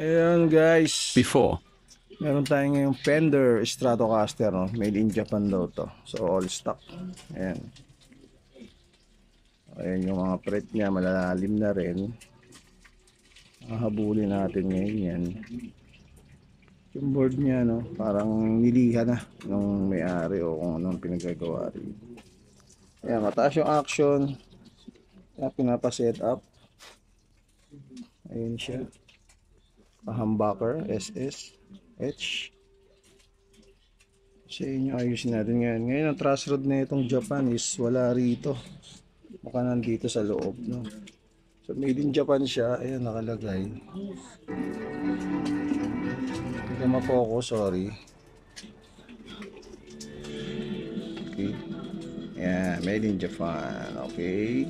Ayan guys, before. meron tayong ngayong Fender Stratocaster, no? Made in Japan daw to. So all stock. Ayan. Ayan yung mga fret niya, malalalim na rin. Habulin natin ngayon yan. Yung board niya, no? Parang niliha na nung may-ari o kung anong pinagagawa rin. Ayan, mataas yung action. Ayan, pinapa-set up. Ayan siya. Humbucker, SS, H. Sa inyo, ayusin natin ngayon. Ngayon, ang truss rod na itong Japan is wala rito. Baka nandito sa loob, no? So, made in Japan siya. Ayan, nakalagay. Hindi ka ma-focus, sorry. Okay. Ayan, made in Japan. Okay.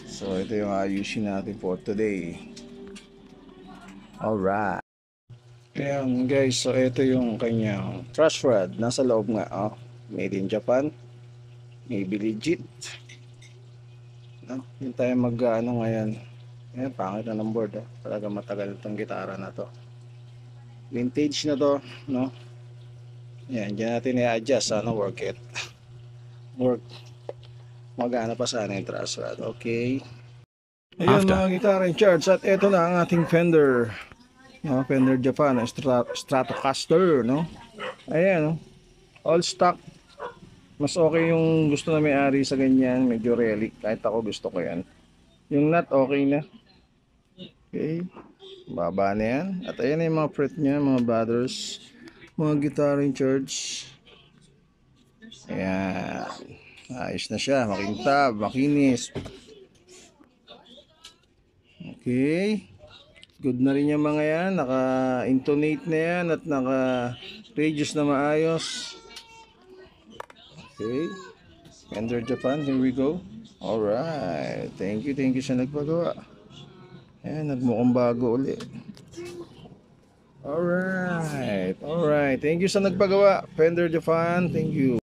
So, ito yung ayusin natin for today. Alright. Ayan guys, so ito yung kanyang truss rod. Nasa loob nga, oh. Made in Japan. Maybe legit. No? Yung tayo mag-ano ngayon. Ayan, pangit na ng board. Talaga matagal itong gitara na to. Vintage na to, no? Ayan, dyan natin i-adjust. Ano, work it. Work. Magana pa sana yung truss rod. Okay. Ayan After. mga gitara in charge. At ito na ang ating Fender. No? Fender Japan. Stratocaster, no? Ayan, no? All stock. Mas okay yung gusto na may-ari sa ganyan, medyo relic. Kahit ako gusto ko yan. Yung nut, okay na. Okay. Baba na yan. At ayan na yung mga fret niya, mga brothers. Mga guitar in church. Ayan. Ayos na siya. Makintab, makinis. Okay. Good na rin yung mga yan. Naka-intonate na yan at naka-reduce na maayos. Okay. Fender Japan, here we go. Alright. Thank you sa nagpagawa. Ayan, nagmukhang bago ulit. Alright. Thank you sa nagpagawa. Fender Japan, thank you.